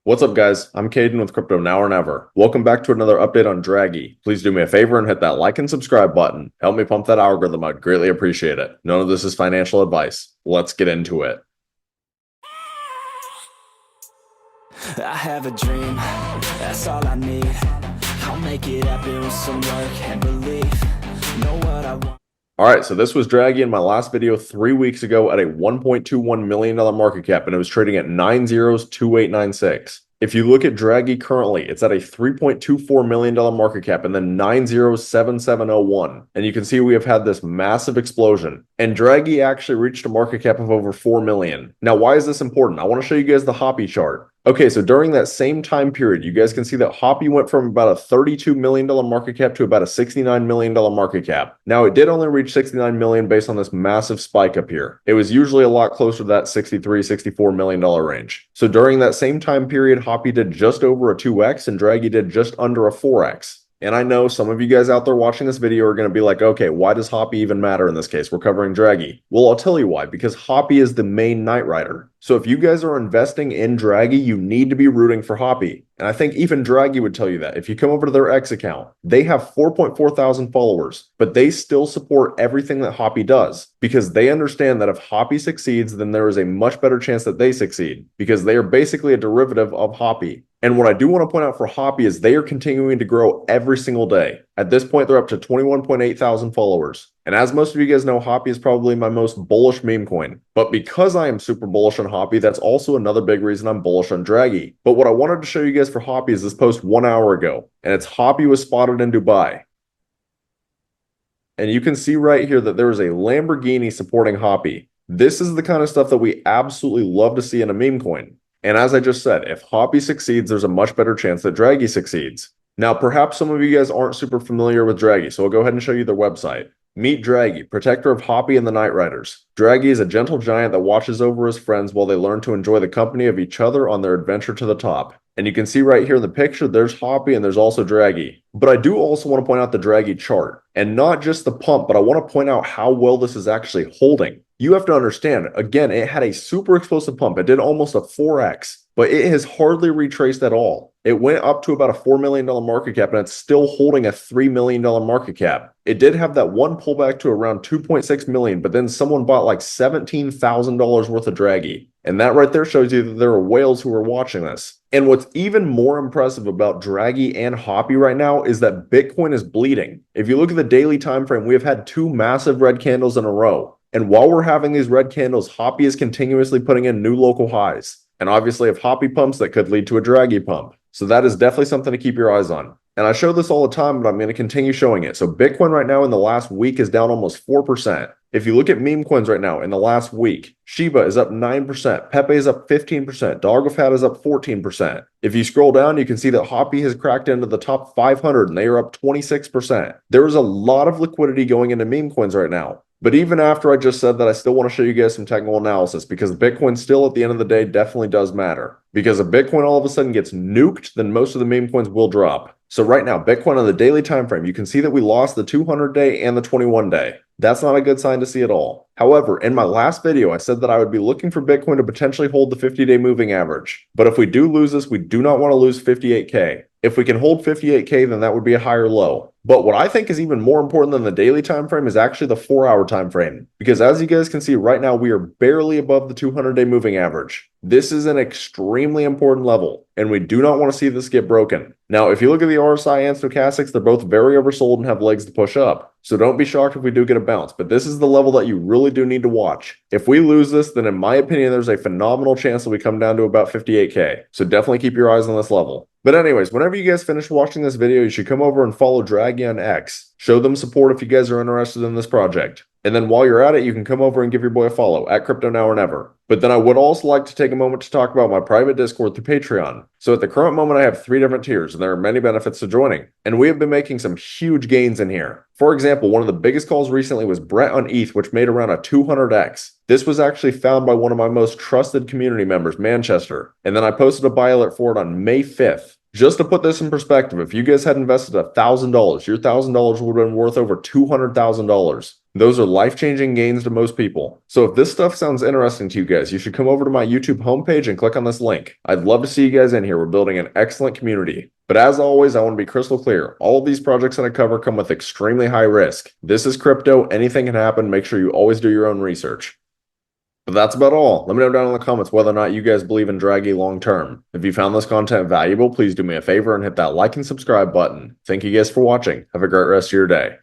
What's up, guys? I'm Caden with Crypto Now or Never. Welcome back to another update on Draggy. Please do me a favor and hit that like and subscribe button. Help me pump that algorithm. I'd greatly appreciate it. None of this is financial advice. Let's get into it. I have a dream, that's all I need. I'll make it happen with some work and belief. Know what I want. Alright, so this was Draggy in my last video 3 weeks ago at a $1.21 million market cap, and it was trading at 9/0/2896. If you look at Draggy currently, it's at a $3.24 million market cap and then 9/0/7701. And you can see we have had this massive explosion. And Draggy actually reached a market cap of over 4 million. Now, why is this important? I want to show you guys the Hoppy chart. Okay, so during that same time period, you guys can see that Hoppy went from about a $32 million market cap to about a $69 million market cap. Now, it did only reach 69 million based on this massive spike up here. It was usually a lot closer to that $63-64 million range. So during that same time period, Hoppy did just over a 2x and Draggy did just under a 4x. And I know some of you guys out there watching this video are going to be like, okay, why does Hoppy even matter in this case? We're covering Draggy. Well, I'll tell you why, because Hoppy is the main Night Rider. So if you guys are investing in Draggy, you need to be rooting for Hoppy. And I think even Draggy would tell you that. If you come over to their X account, they have 4.4 thousand followers, but they still support everything that Hoppy does because they understand that if Hoppy succeeds, then there is a much better chance that they succeed because they are basically a derivative of Hoppy. And what I do want to point out for Hoppy is they are continuing to grow every single day. At this point, they're up to 21.8 thousand followers. And as most of you guys know, Hoppy is probably my most bullish meme coin. But because I am super bullish on Hoppy, that's also another big reason I'm bullish on Draggy. But what I wanted to show you guys for Hoppy is this post 1 hour ago. And it's Hoppy was spotted in Dubai. And you can see right here that there is a Lamborghini supporting Hoppy. This is the kind of stuff that we absolutely love to see in a meme coin. And as I just said, if Hoppy succeeds, there's a much better chance that Draggy succeeds. Now, perhaps some of you guys aren't super familiar with Draggy, so I'll go ahead and show you their website. Meet Draggy, protector of Hoppy and the Night Riders. Draggy is a gentle giant that watches over his friends while they learn to enjoy the company of each other on their adventure to the top. And you can see right here in the picture, there's Hoppy and there's also Draggy. But I do also want to point out the Draggy chart. And not just the pump, but I want to point out how well this is actually holding. You have to understand, again, it had a super explosive pump. It did almost a 4x, but it has hardly retraced at all. It went up to about a $4 million market cap, and it's still holding a $3 million market cap. It did have that one pullback to around 2.6 million, but then someone bought like $17,000 worth of Draggy. And that right there shows you that there are whales who are watching this. And what's even more impressive about Draggy and Hoppy right now is that Bitcoin is bleeding. If you look at the daily time frame, we have had 2 massive red candles in a row. And while we're having these red candles, Hoppy is continuously putting in new local highs. And obviously, if Hoppy pumps, that could lead to a Draggy pump. So that is definitely something to keep your eyes on. And I show this all the time, but I'm going to continue showing it. So Bitcoin right now in the last week is down almost 4%. If you look at meme coins right now in the last week, Shiba is up 9%, Pepe is up 15%, Dogfat is up 14%. If you scroll down, you can see that Hoppy has cracked into the top 500 and they are up 26%. There is a lot of liquidity going into meme coins right now. But even after I just said that, I still want to show you guys some technical analysis because Bitcoin still at the end of the day definitely does matter. Because if Bitcoin all of a sudden gets nuked, then most of the meme coins will drop. So right now, Bitcoin on the daily time frame, you can see that we lost the 200-day and the 21-day. That's not a good sign to see at all. However, in my last video, I said that I would be looking for Bitcoin to potentially hold the 50-day moving average. But if we do lose this, we do not want to lose 58K. If we can hold 58K, then that would be a higher low. But what I think is even more important than the daily time frame is actually the 4-hour time frame. Because as you guys can see right now, we are barely above the 200-day moving average. This is an extremely important level, and we do not want to see this get broken. Now, if you look at the RSI and stochastics, they're both very oversold and have legs to push up. So don't be shocked if we do get a bounce, but this is the level that you really do need to watch. If we lose this, then in my opinion, there's a phenomenal chance that we come down to about 58K. So definitely keep your eyes on this level. But anyways, whenever you guys finish watching this video, you should come over and follow Draggy on X. Show them support if you guys are interested in this project. And then while you're at it, you can come over and give your boy a follow at Crypto Now or Never. But then I would also like to take a moment to talk about my private Discord through Patreon. So at the current moment, I have 3 different tiers, and there are many benefits to joining. And we have been making some huge gains in here. For example, one of the biggest calls recently was Brett on ETH, which made around a 200x. This was actually found by one of my most trusted community members, Manchester. And then I posted a buy alert for it on May 5th. Just to put this in perspective, if you guys had invested $1,000, your $1,000 would have been worth over $200,000. Those are life-changing gains to most people. So if this stuff sounds interesting to you guys, you should come over to my YouTube homepage and click on this link. I'd love to see you guys in here. We're building an excellent community. But as always, I want to be crystal clear. All of these projects that I cover come with extremely high risk. This is crypto. Anything can happen. Make sure you always do your own research. But that's about all. Let me know down in the comments whether or not you guys believe in Draggy long term. If you found this content valuable, please do me a favor and hit that like and subscribe button. Thank you guys for watching. Have a great rest of your day.